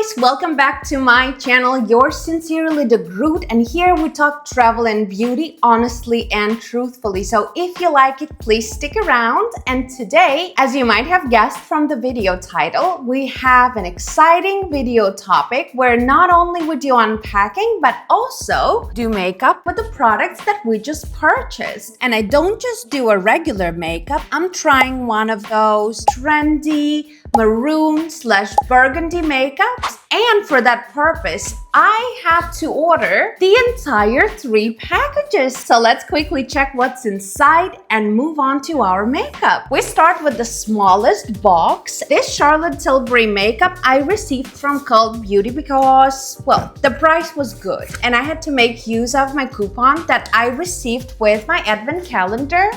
guys, welcome back to my channel. Yours sincerely, the Groot, and here we talk travel and beauty honestly and truthfully. So if you like it, please stick around. And today, as you might have guessed from the video title, we have an exciting video topic where not only we do unpacking, but also do makeup with the products that we just purchased. And I don't just do a regular makeup, I'm trying one of those trendy maroon/burgundy makeups, and for that purpose I had to order the entire 3 packages. So let's quickly check what's inside and move on to our makeup. We start with the smallest box. This Charlotte Tilbury makeup I received from Tilbury Beauty because, well, the price was good and I had to make use of my coupon that I received with my advent calendar.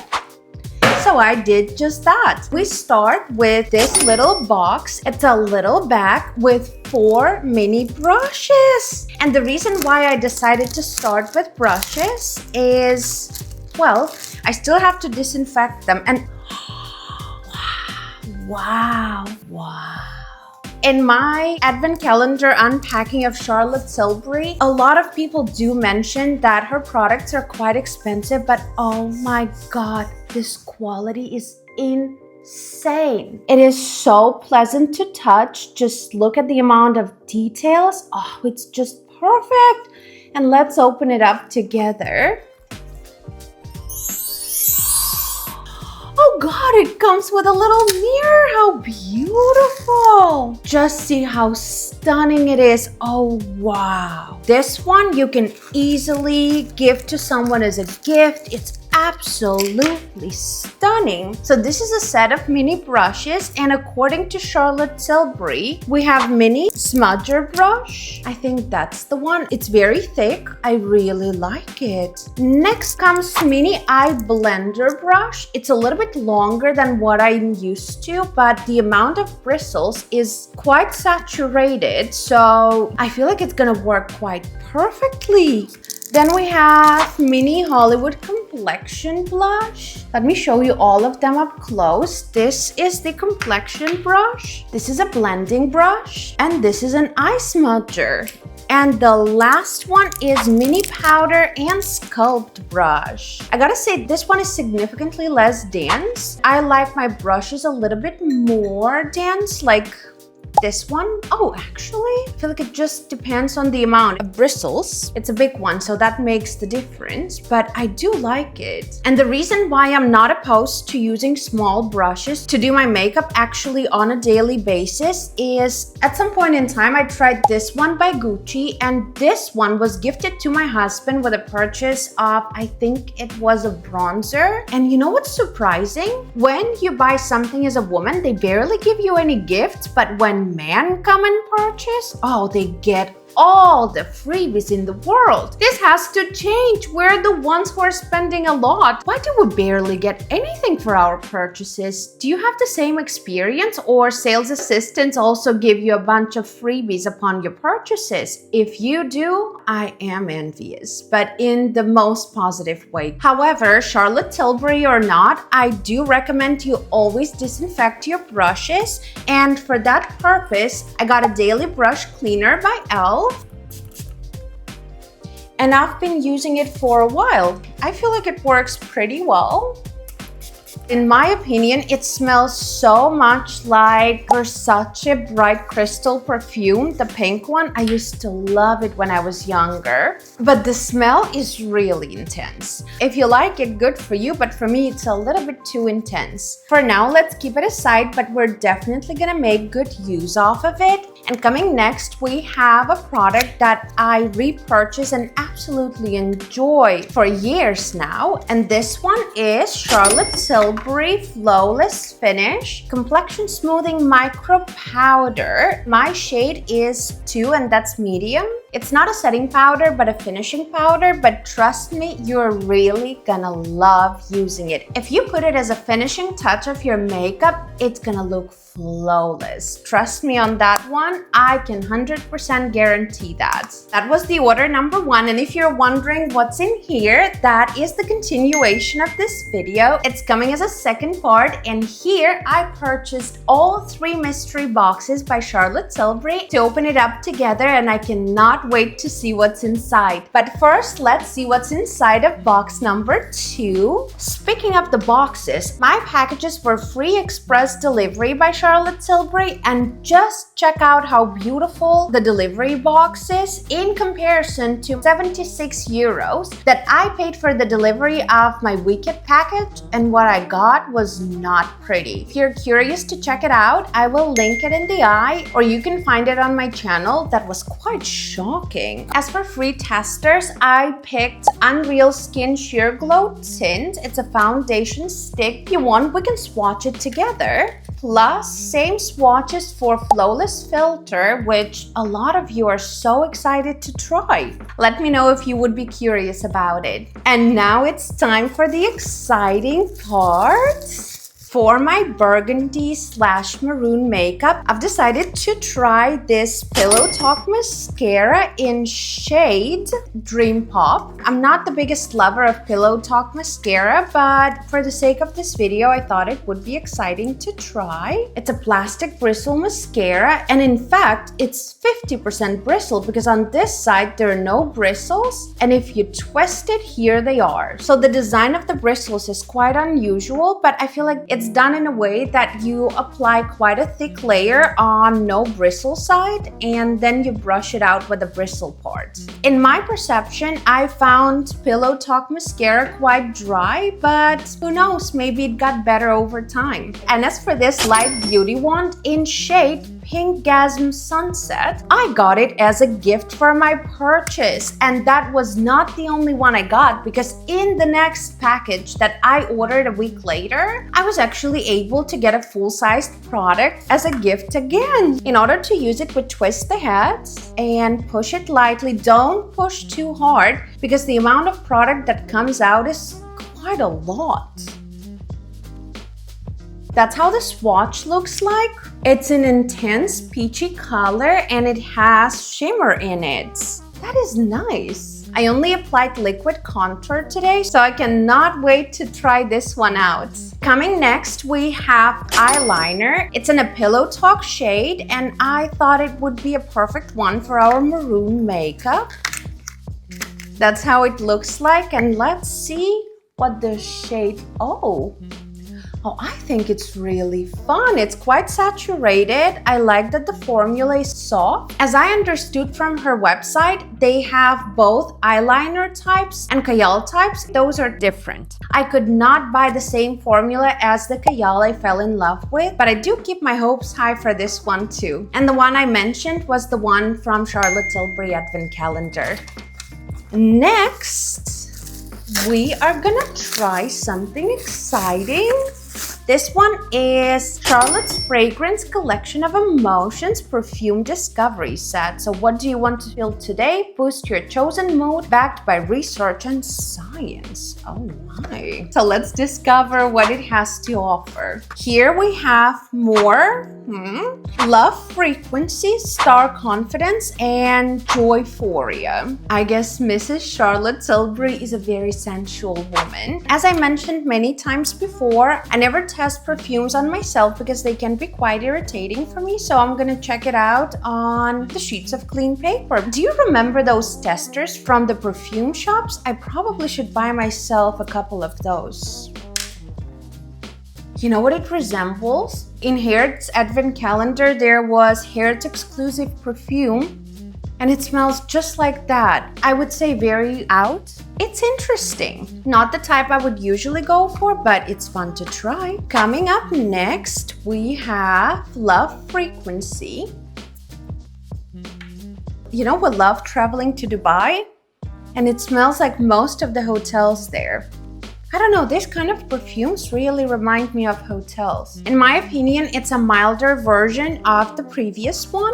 So I did just that. We start with this little box. It's a little bag with 4 mini brushes. And the reason why I decided to start with brushes is, well, I still have to disinfect them. And wow. In my advent calendar unpacking of Charlotte Tilbury, a lot of people do mention that her products are quite expensive, but oh my god, this quality is insane. It is so pleasant to touch. Just look at the amount of details. Oh, it's just perfect. And let's open it up together. Oh god, it comes with a little mirror. How beautiful. Just see how stunning it is. Oh wow. This one you can easily give to someone as a gift. It's absolutely stunning. So this is a set of mini brushes, and according to Charlotte Tilbury, we have mini smudger brush. I think that's the one. It's very thick. I really like it. Next comes mini eye blender brush. It's a little bit longer than what I'm used to, but the amount of bristles is quite saturated, so I feel like it's gonna work quite perfectly. Then we have mini Hollywood Complexion blush. Let me show you all of them up close. This is the Complexion brush. This is a blending brush. And this is an eye smudger. And the last one is mini powder and sculpt brush. I gotta say, this one is significantly less dense. I like my brushes a little bit more dense, like this one. Oh, actually, I feel like it just depends on the amount of bristles. It's a big one, so that makes the difference, but I do like it. And the reason why I'm not opposed to using small brushes to do my makeup actually on a daily basis is at some point in time, I tried this one by Gucci, and this one was gifted to my husband with a purchase of, I think it was a bronzer. And you know what's surprising? When you buy something as a woman, they barely give you any gifts, but when men come and purchase, oh, they get all the freebies in the world. This has to change. We're the ones who are spending a lot. Why do we barely get anything for our purchases? Do you have the same experience, or sales assistants also give you a bunch of freebies upon your purchases? If you do, I am envious, but in the most positive way. However, Charlotte Tilbury or not, I do recommend you always disinfect your brushes, and for that purpose, I got a daily brush cleaner by Elle. And I've been using it for a while. I feel like it works pretty well. In my opinion, it smells so much like Versace Bright Crystal perfume, the pink one. I used to love it when I was younger, but the smell is really intense. If you like it, good for you, but for me, it's a little bit too intense. For now, let's keep it aside, but we're definitely gonna make good use of it. And coming next, we have a product that I repurchase and absolutely enjoy for years now. And this one is Charlotte Tilbury Flawless Finish Complexion Smoothing Micro Powder. My shade is 2, and that's medium. It's not a setting powder, but a finishing powder, but trust me, you're really gonna love using it. If you put it as a finishing touch of your makeup, it's gonna look flawless. Trust me on that one, I can 100% guarantee that. That was the order number 1, and if you're wondering what's in here, that is the continuation of this video. It's coming as a second part, and here I purchased all 3 mystery boxes by Charlotte Tilbury to open it up together, and I cannot wait to see what's inside. But first, let's see what's inside of box number 2. Speaking of the boxes, my packages were free express delivery by Charlotte Tilbury, and just check out how beautiful the delivery box is in comparison to 76 euros that I paid for the delivery of my Wicked package, and what I got was not pretty. If you're curious to check it out, I will link it in the eye, or you can find it on my channel. That was quite shocking. As for free testers, I picked Unreal Skin Sheer Glow Tint. It's a foundation stick. If you want, we can swatch it together. Plus, same swatches for Flawless Filter, which a lot of you are so excited to try. Let me know if you would be curious about it. And now it's time for the exciting part. For my burgundy/maroon makeup, I've decided to try this Pillow Talk mascara in shade Dream Pop. I'm not the biggest lover of Pillow Talk mascara, but for the sake of this video, I thought it would be exciting to try. It's a plastic bristle mascara, and in fact, it's 50% bristle because on this side, there are no bristles, and if you twist it, here they are. So the design of the bristles is quite unusual, but I feel like it's done in a way that you apply quite a thick layer on no bristle side, and then you brush it out with the bristle part. In my perception, I found Pillow Talk mascara quite dry, but who knows, maybe it got better over time. And as for this light beauty wand in shade Pinkgasm Sunset, I got it as a gift for my purchase, and that was not the only one I got, because in the next package that I ordered a week later, I was actually able to get a full-sized product as a gift again. In order to use it, we twist the head and push it lightly. Don't push too hard because the amount of product that comes out is quite a lot. That's how the swatch looks like. It's an intense peachy color and it has shimmer in it. That is nice. I only applied liquid contour today, so I cannot wait to try this one out. Coming next, we have eyeliner. It's in a Pillow Talk shade, and I thought it would be a perfect one for our maroon makeup. That's how it looks like, and let's see what the shade... Oh, I think it's really fun. It's quite saturated. I like that the formula is soft. As I understood from her website, they have both eyeliner types and Kajal types. Those are different. I could not buy the same formula as the Kajal I fell in love with, but I do keep my hopes high for this one too. And the one I mentioned was the one from Charlotte Tilbury Advent Calendar. Next, we are gonna try something exciting. This one is Charlotte's Fragrance Collection of Emotions Perfume Discovery Set. So what do you want to feel today? Boost your chosen mood, backed by research and science. Oh my. So let's discover what it has to offer. Here we have more Love Frequency, Star Confidence, and Joyphoria. I guess Mrs. Charlotte Tilbury is a very sensual woman. As I mentioned many times before, I never test perfumes on myself because they can be quite irritating for me, so I'm gonna check it out on the sheets of clean paper. Do you remember those testers from the perfume shops? I probably should buy myself a couple of those. You know what it resembles? In Haired's Advent Calendar, there was Haired's exclusive perfume, and it smells just like that. I would say very out. It's interesting. Not the type I would usually go for, but it's fun to try. Coming up next, we have Love Frequency. You know, we love traveling to Dubai, and it smells like most of the hotels there. I don't know, this kind of perfumes really remind me of hotels. In my opinion, it's a milder version of the previous one.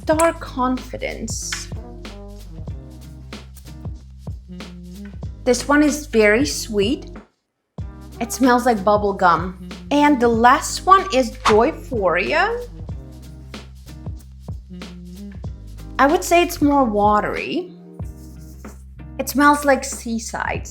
Star Confidence. This one is very sweet. It smells like bubble gum. And the last one is Joyphoria. I would say it's more watery. It smells like seaside.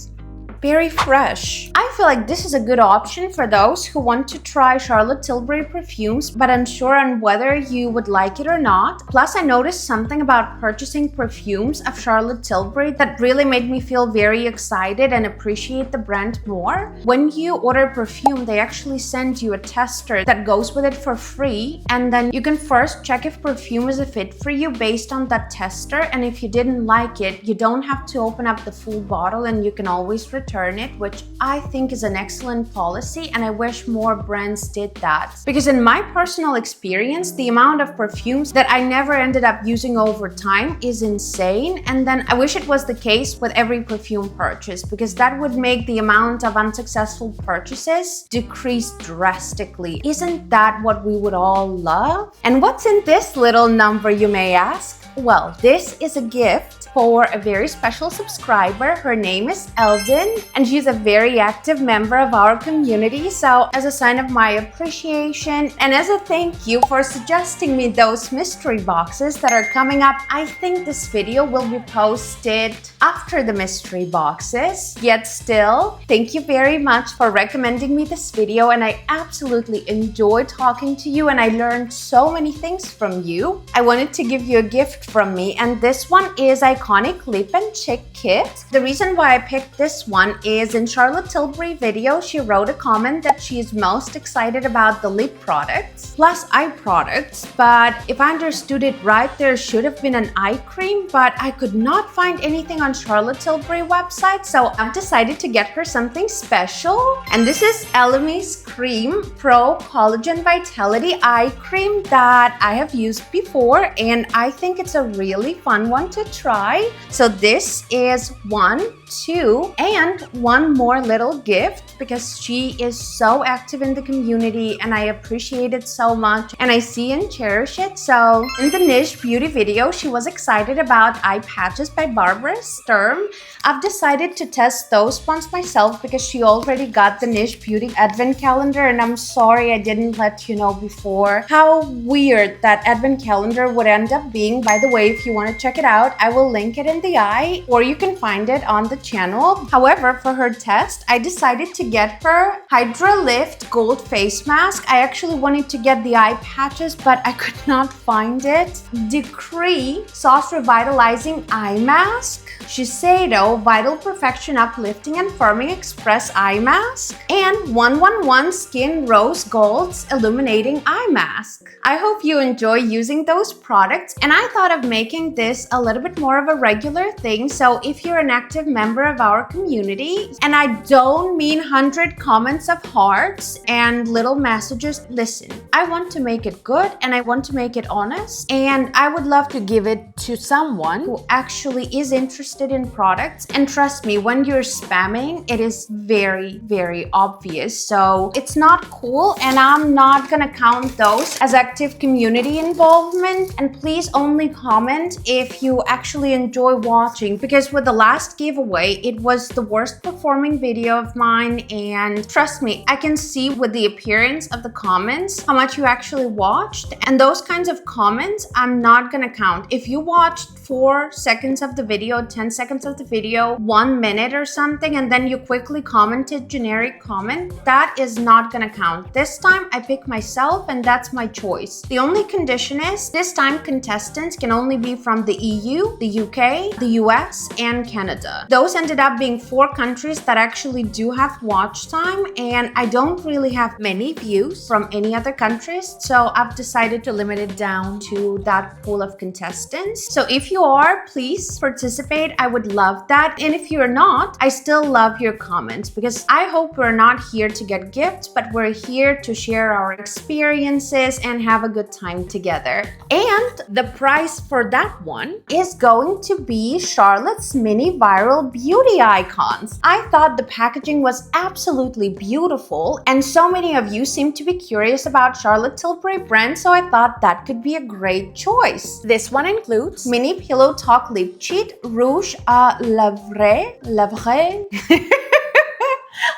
Very fresh. I feel like this is a good option for those who want to try Charlotte Tilbury perfumes but unsure on whether you would like it or not. Plus, I noticed something about purchasing perfumes of Charlotte Tilbury that really made me feel very excited and appreciate the brand more. When you order perfume, they actually send you a tester that goes with it for free, and then you can first check if perfume is a fit for you based on that tester, and if you didn't like it, you don't have to open up the full bottle and you can always return it, which I think is an excellent policy, and I wish more brands did that. Because in my personal experience, the amount of perfumes that I never ended up using over time is insane, and then I wish it was the case with every perfume purchase, because that would make the amount of unsuccessful purchases decrease drastically. Isn't that what we would all love? And what's in this little number, you may ask? Well, this is a gift for a very special subscriber. Her name is Eldon, and she's a very active member of our community. So as a sign of my appreciation and as a thank you for suggesting me those mystery boxes that are coming up, I think this video will be posted after the mystery boxes. Yet still, thank you very much for recommending me this video, and I absolutely enjoyed talking to you and I learned so many things from you. I wanted to give you a gift from me, and this one is Iconic Lip and Cheek Kit. The reason why I picked this one is in Charlotte Tilbury video, she wrote a comment that she is most excited about the lip products plus eye products, but if I understood it right, there should have been an eye cream, but I could not find anything on Charlotte Tilbury website, so I've decided to get her something special, and this is Elemis Cream Pro Collagen Vitality Eye Cream that I have used before, and I think it's a really fun one to try. So this is 1, 2, and one more little gift because she is so active in the community and I appreciate it so much and I see and cherish it. So in the Niche Beauty video, she was excited about eye patches by Barbara Sturm. I've decided to test those ones myself because she already got the Niche Beauty advent calendar, and I'm sorry I didn't let you know before how weird that advent calendar would end up being. By the way, if you want to check it out, I will link it in the eye, or you can find it on the channel. However, for her test, I decided to get her Hydra Lift Gold Face Mask. I actually wanted to get the eye patches, but I could not find it. Decree Sauce Revitalizing Eye Mask. Shiseido Vital Perfection Uplifting and Firming Express Eye Mask. And 111 Skin Rose Gold's Illuminating Eye Mask. I hope you enjoy using those products, and I thought of making this a little bit more of a regular thing. So if you're an active member of our community, and I don't mean 100 comments of hearts and little messages, listen, I want to make it good and I want to make it honest, and I would love to give it to someone who actually is interested in products. And trust me, when you're spamming, it is very, very obvious. So it's not cool, and I'm not gonna count those as active community involvement. And please only comment if you actually enjoy watching, because with the last giveaway, it was the worst performing video of mine, and trust me, I can see with the appearance of the comments how much you actually watched, and those kinds of comments I'm not gonna count. If you watched 4 seconds of the video, 10 seconds of the video, 1 minute or something, and then you quickly commented generic comment, that is not gonna count. This time I pick myself, and that's my choice. The only condition is this time contestants can only be from the EU, the UK, the US, and Canada. Those ended up being 4 countries that actually do have watch time, and I don't really have many views from any other countries, so I've decided to limit it down to that pool of contestants. So if you are, please participate. I would love that. And if you're not, I still love your comments, because I hope we're not here to get gifts, but we're here to share our experiences and have a good time together. And the prize for that one is going to be Charlotte's mini viral beauty icons. I thought the packaging was absolutely beautiful, and so many of you seem to be curious about Charlotte Tilbury brand, so I thought that could be a great choice. This one includes Mini Pillow Talk Lip Cheat, Rouge à Lèvres.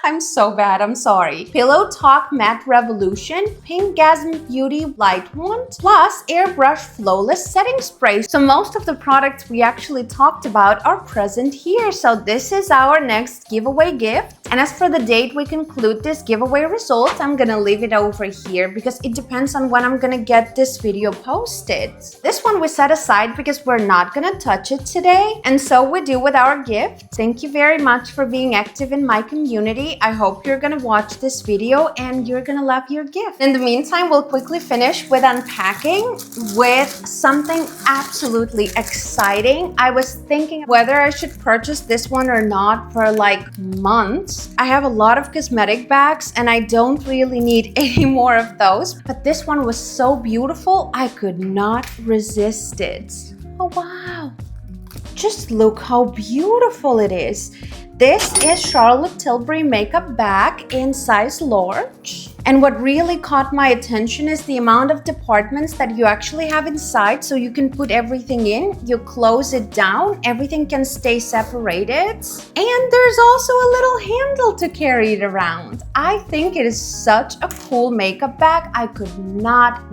I'm so bad, I'm sorry. Pillow Talk Matte Revolution, Pinkgasm Beauty Light Wand, plus Airbrush Flawless Setting Spray. So most of the products we actually talked about are present here. So this is our next giveaway gift. And as for the date we conclude this giveaway result, I'm gonna leave it over here because it depends on when I'm gonna get this video posted. This one we set aside because we're not gonna touch it today. And so we do with our gift. Thank you very much for being active in my community. I hope you're gonna watch this video and you're gonna love your gift. In the meantime, we'll quickly finish with unpacking with something absolutely exciting. I was thinking whether I should purchase this one or not for like months. I have a lot of cosmetic bags and I don't really need any more of those, but this one was so beautiful, I could not resist it. Oh wow! Just look how beautiful it is. This is Charlotte Tilbury makeup bag in size large. And what really caught my attention is the amount of departments that you actually have inside, so you can put everything in, you close it down, everything can stay separated. And there's also a little handle to carry it around. I think it is such a cool makeup bag, I could not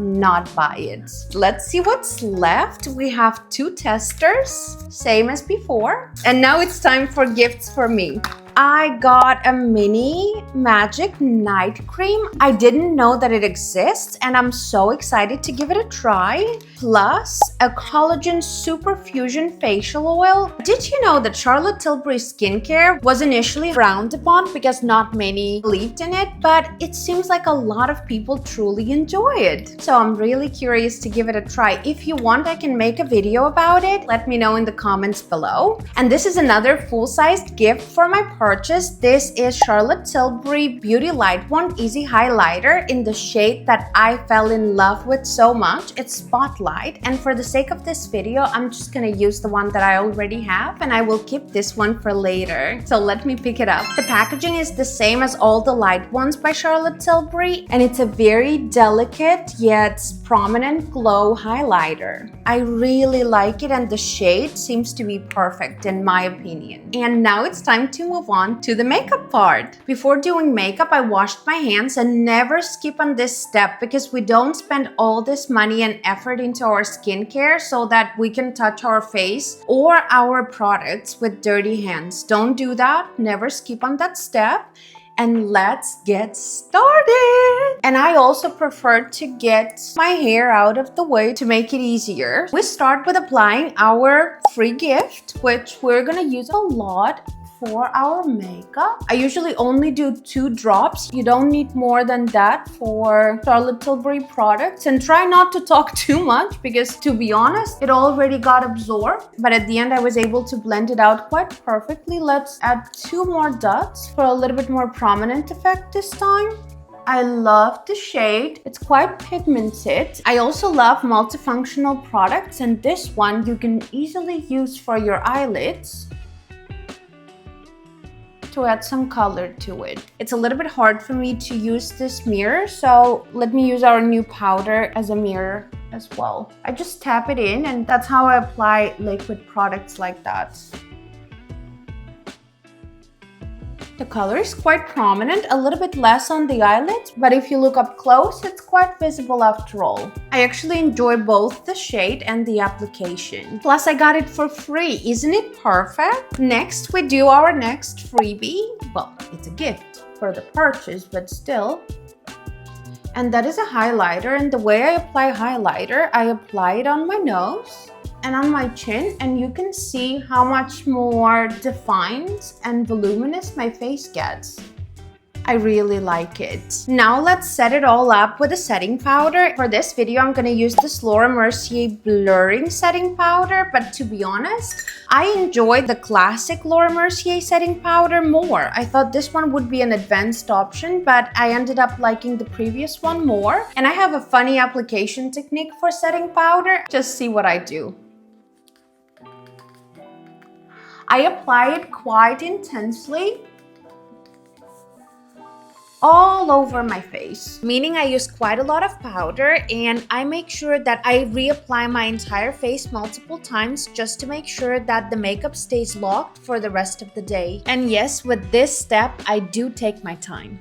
buy it. Let's see what's left. We have 2 testers, same as before. And now it's time for gifts for me. I got a mini magic night cream. I didn't know that it exists and I'm so excited to give it a try. Plus a collagen super fusion facial oil. Did you know that Charlotte Tilbury skincare was initially frowned upon because not many believed in it, but it seems like a lot of people truly enjoy it. So I'm really curious to give it a try. If you want, I can make a video about it. Let me know in the comments below. And this is another full-sized gift for my purchase. This is Charlotte Tilbury Beauty Light Wand Easy Highlighter in the shade that I fell in love with so much. It's Spotlight, and for the sake of this video, I'm just gonna use the one that I already have, and I will keep this one for later. So let me pick it up. The packaging is the same as all the light ones by Charlotte Tilbury, and it's a very delicate yet prominent glow highlighter. I really like it, and the shade seems to be perfect in my opinion. And now it's time to move on to the makeup part. Before doing makeup, I washed my hands, and never skip on this step because we don't spend all this money and effort into our skincare so that we can touch our face or our products with dirty hands. Don't do that. Never skip on that step. And let's get started. And I also prefer to get my hair out of the way to make it easier. We start with applying our free gift, which we're gonna use a lot for our makeup. I usually only do 2 drops. You don't need more than that for Charlotte Tilbury products. And try not to talk too much because, to be honest, it already got absorbed. But at the end, I was able to blend it out quite perfectly. Let's add 2 more dots for a little bit more prominent effect this time. I love the shade. It's quite pigmented. I also love multifunctional products, and this one you can easily use for your eyelids to add some color to it. It's a little bit hard for me to use this mirror, so let me use our new powder as a mirror as well. I just tap it in, and that's how I apply liquid products like that. The color is quite prominent, a little bit less on the eyelids, but if you look up close, it's quite visible after all. I actually enjoy both the shade and the application. Plus, I got it for free. Isn't it perfect? Next, we do our next freebie. Well, it's a gift for the purchase, but still. And that is a highlighter, and the way I apply highlighter, I apply it on my nose and on my chin, and you can see how much more defined and voluminous my face gets. I really like it. Now let's set it all up with a setting powder. For this video, I'm gonna use this Laurent Mercier blurring setting powder, but to be honest, I enjoyed the classic Laurent Mercier setting powder more. I thought this one would be an advanced option, but I ended up liking the previous one more. And I have a funny application technique for setting powder. Just see what I do. I apply it quite intensely all over my face, meaning I use quite a lot of powder, and I make sure that I reapply my entire face multiple times just to make sure that the makeup stays locked for the rest of the day. And yes, with this step, I do take my time.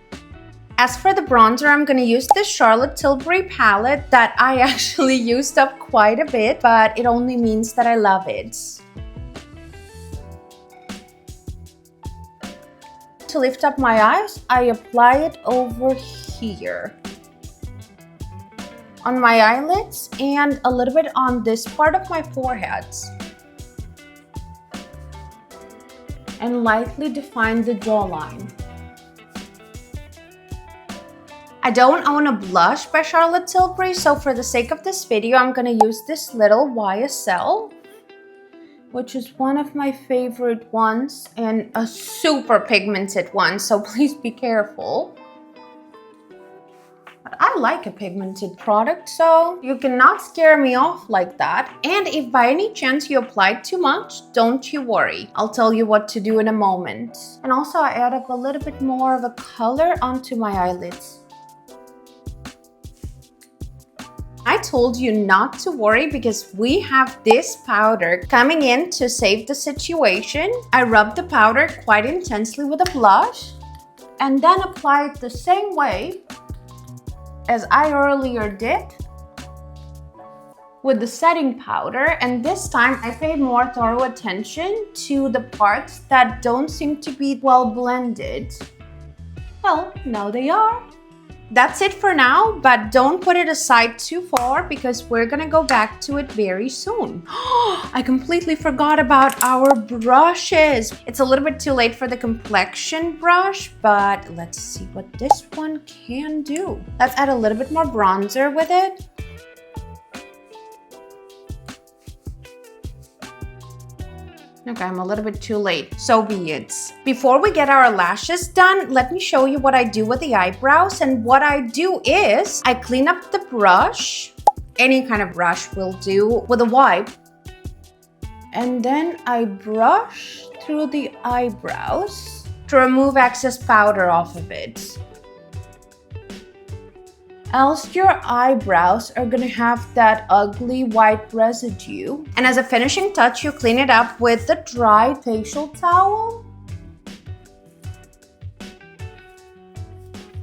As for the bronzer, I'm going to use this Charlotte Tilbury palette that I actually used up quite a bit, but it only means that I love it. To lift up my eyes, I apply it over here on my eyelids and a little bit on this part of my forehead, and lightly define the jawline. I don't own a blush by Charlotte Tilbury, so for the sake of this video, I'm going to use this little YSL, which is one of my favorite ones and a super pigmented one, so please be careful. But I like a pigmented product, so you cannot scare me off like that. And if by any chance you applied too much, don't you worry. I'll tell you what to do in a moment. And also I add up a little bit more of a color onto my eyelids. I told you not to worry because we have this powder coming in to save the situation. I rub the powder quite intensely with a blush and then apply it the same way as I earlier did with the setting powder, and this time I paid more thorough attention to the parts that don't seem to be well blended. Well, now they are. That's it for now, but don't put it aside too far because we're gonna go back to it very soon. I completely forgot about our brushes. It's a little bit too late for the Complexion brush, but let's see what this one can do. Let's add a little bit more bronzer with it. Okay, I'm a little bit too late. So be it. Before we get our lashes done, let me show you what I do with the eyebrows. And what I do is I clean up the brush. Any kind of brush will do, with a wipe. And then I brush through the eyebrows to remove excess powder off of it. Else your eyebrows are gonna have that ugly white residue. And as a finishing touch, you clean it up with the dry facial towel.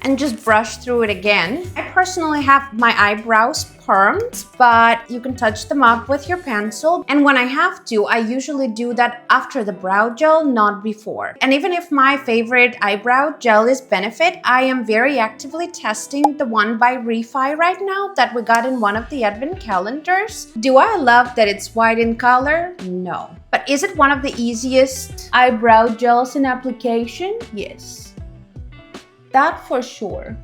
And just brush through it again. I personally have my eyebrows permed, but you can touch them up with your pencil. And when I have to, I usually do that after the brow gel, not before. And even if my favorite eyebrow gel is Benefit, I am very actively testing the one by Refy right now that we got in one of the advent calendars. Do I love that it's white in color? No. But is it one of the easiest eyebrow gels in application? Yes. That for sure.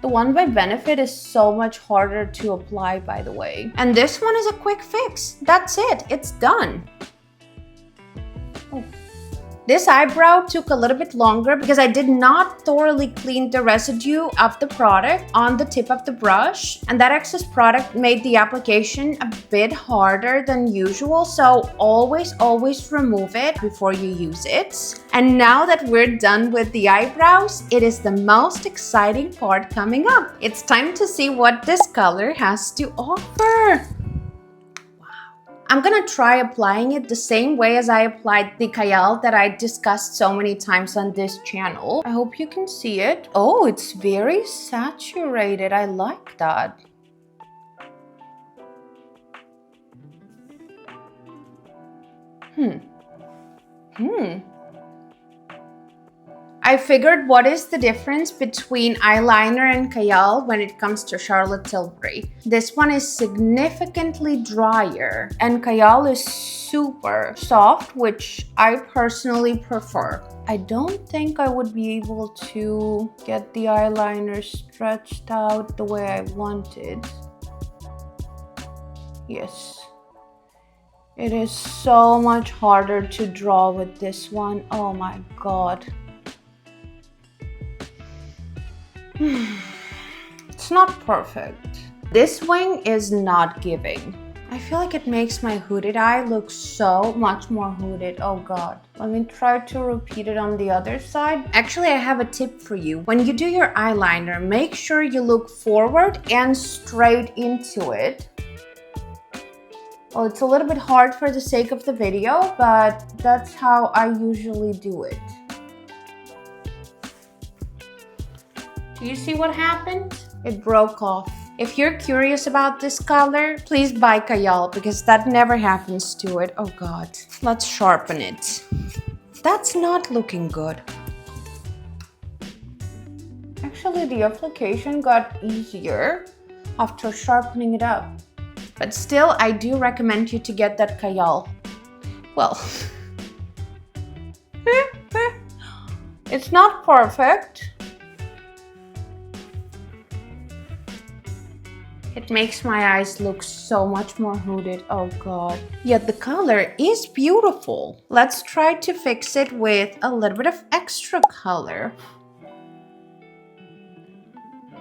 The one by Benefit is so much harder to apply, by the way. And this one is a quick fix. That's it. It's done. Oh. This eyebrow took a little bit longer because I did not thoroughly clean the residue of the product on the tip of the brush, and that excess product made the application a bit harder than usual, so always remove it before you use it. And now that we're done with the eyebrows, it is the most exciting part coming up. It's time to see what this color has to offer. I'm gonna try applying it the same way as I applied the Kajal that I discussed so many times on this channel. I hope you can see it. Oh, it's very saturated. I like that. I figured what is the difference between eyeliner and Kajal when it comes to Charlotte Tilbury. This one is significantly drier and Kajal is super soft, which I personally prefer. I don't think I would be able to get the eyeliner stretched out the way I wanted. Yes. It is so much harder to draw with this one. Oh my god. It's not perfect. This wing is not giving. I feel like it makes my hooded eye look so much more hooded. Oh god. Let me try to repeat it on the other side. Actually, I have a tip for you. When you do your eyeliner, make sure you look forward and straight into it. Well, it's a little bit hard for the sake of the video, but that's how I usually do it. Do you see what happened? It broke off. If you're curious about this color, please buy Kajal because that never happens to it. Oh god. Let's sharpen it. That's not looking good. Actually, the application got easier after sharpening it up. But still, I do recommend you to get that Kajal. Well, it's not perfect. It makes my eyes look so much more hooded. Oh god. Yet the color is beautiful. Let's try to fix it with a little bit of extra color.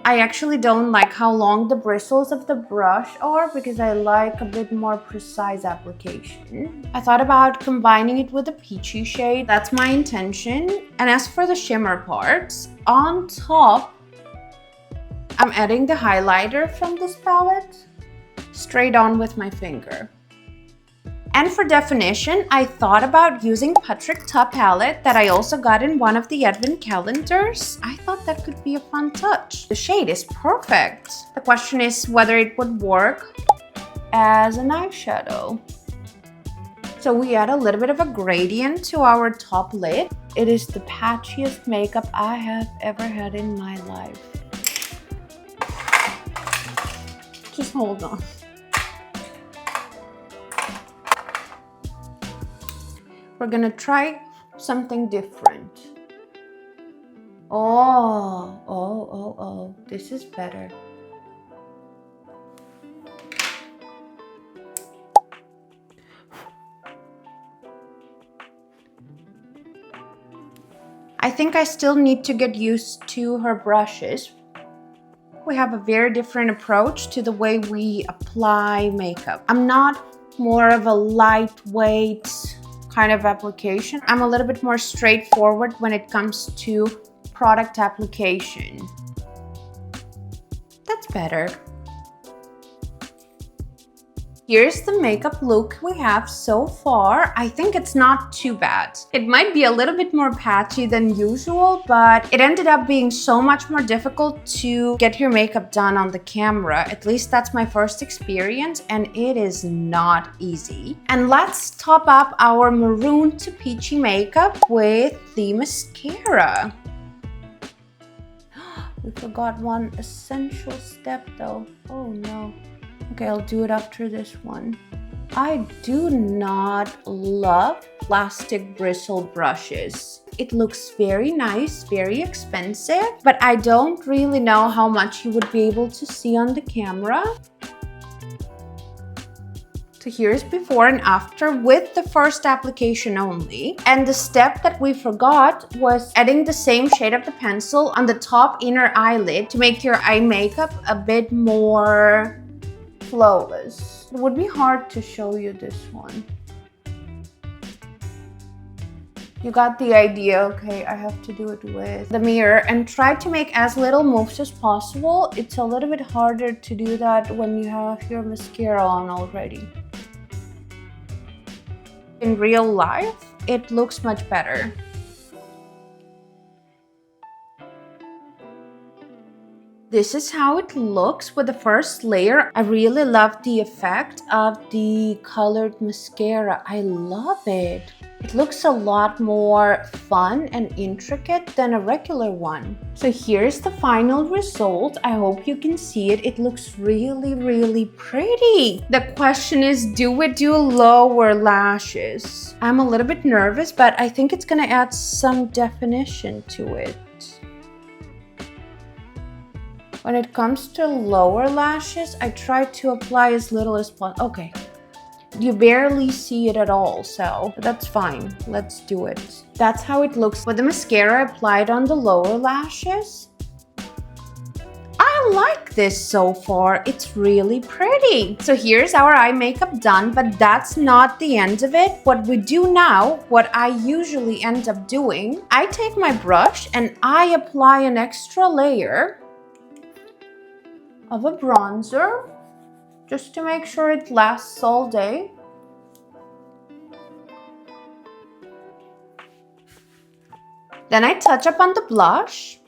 I actually don't like how long the bristles of the brush are because I like a bit more precise application. I thought about combining it with a peachy shade. That's my intention. And as for the shimmer parts, on top, I'm adding the highlighter from this palette straight on with my finger. And for definition, I thought about using Patrick Ta palette that I also got in one of the advent calendars. I thought that could be a fun touch. The shade is perfect. The question is whether it would work as an eyeshadow. So we add a little bit of a gradient to our top lid. It is the patchiest makeup I have ever had in my life. Just hold on. We're gonna try something different. Oh, this is better. I think I still need to get used to her brushes. We have a very different approach to the way we apply makeup. I'm not more of a lightweight kind of application. I'm a little bit more straightforward when it comes to product application. That's better. Here's the makeup look we have so far. I think it's not too bad. It might be a little bit more patchy than usual, but it ended up being so much more difficult to get your makeup done on the camera. At least that's my first experience, and it is not easy. And let's top up our maroon to peachy makeup with the mascara. We forgot one essential step though. Oh no. Okay, I'll do it after this one. I do not love plastic bristle brushes. It looks very nice, very expensive, but I don't really know how much you would be able to see on the camera. So here's before and after with the first application only. And the step that we forgot was adding the same shade of the pencil on the top inner eyelid to make your eye makeup a bit more flawless. It would be hard to show you this one. You got the idea. Okay, I have to do it with the mirror and try to make as little moves as possible. It's a little bit harder to do that when you have your mascara on already. In real life, it looks much better. This is how it looks with the first layer. I really love the effect of the colored mascara. I love it. It looks a lot more fun and intricate than a regular one. So here's the final result. I hope you can see it. It looks really, really pretty. The question is, do we do lower lashes? I'm a little bit nervous, but I think it's gonna add some definition to it. When it comes to lower lashes, I try to apply as little as possible. Okay. You barely see it at all, so that's fine. Let's do it. That's how it looks with the mascara applied on the lower lashes. I I like this so far. It's really pretty. So here's our eye makeup done, but that's not the end of it. What we do now, what I usually end up doing, I take my brush and I apply an extra layer of a bronzer just to make sure it lasts all day. Then I touch up on the blush.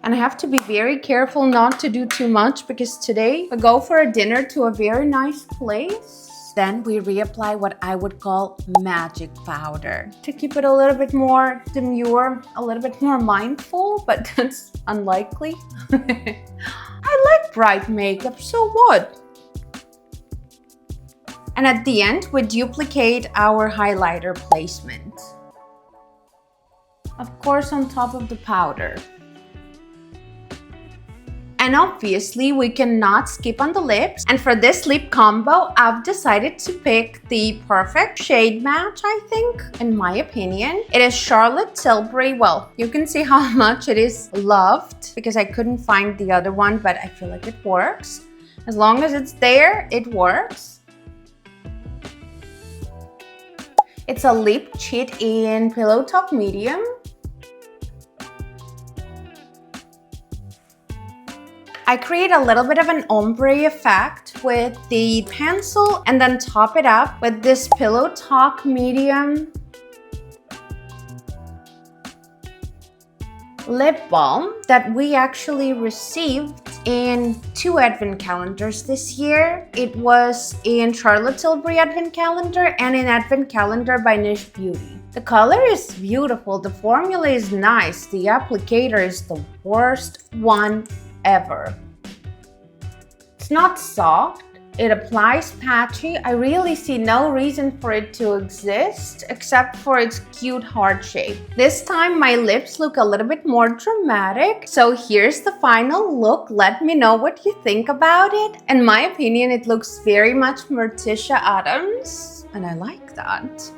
And I have to be very careful not to do too much because today we go for a dinner to a very nice place. Then we reapply what I would call magic powder to keep it a little bit more demure, a little bit more mindful, but that's unlikely. I like bright makeup, so what? And at the end, we duplicate our highlighter placement. Of course, on top of the powder. And obviously, we cannot skip on the lips. And for this lip combo, I've decided to pick the perfect shade match, I think, in my opinion. It is Charlotte Tilbury. Well, you can see how much it is loved because I couldn't find the other one, but I feel like it works. As long as it's there, it works. It's a lip cheat in Pillow Talk Medium. I create a little bit of an ombre effect with the pencil and then top it up with this Pillow Talk Medium lip balm that we actually received in 2 advent calendars this year. It was in Charlotte Tilbury advent calendar and in advent calendar by Niche Beauty. The color is beautiful, the formula is nice, the applicator is the worst one ever. It's not soft, it applies patchy. I really see no reason for it to exist except for its cute heart shape. This time my lips look a little bit more dramatic. So here's the final look. Let me know what you think about it. In my opinion, it looks very much Morticia Addams, and I like that.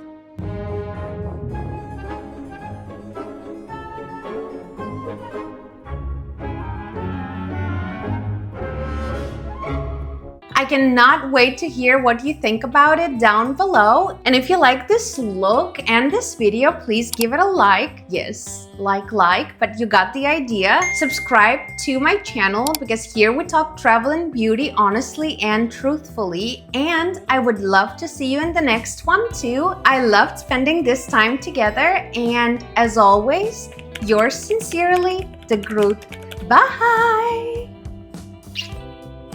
I cannot wait to hear what you think about it down below. And if you like this look and this video, please give it a like. Yes, like, but you got the idea. Subscribe to my channel because here we talk travel and beauty honestly and truthfully. And I would love to see you in the next one too. I loved spending this time together. And as always, yours sincerely, the Groot. Bye!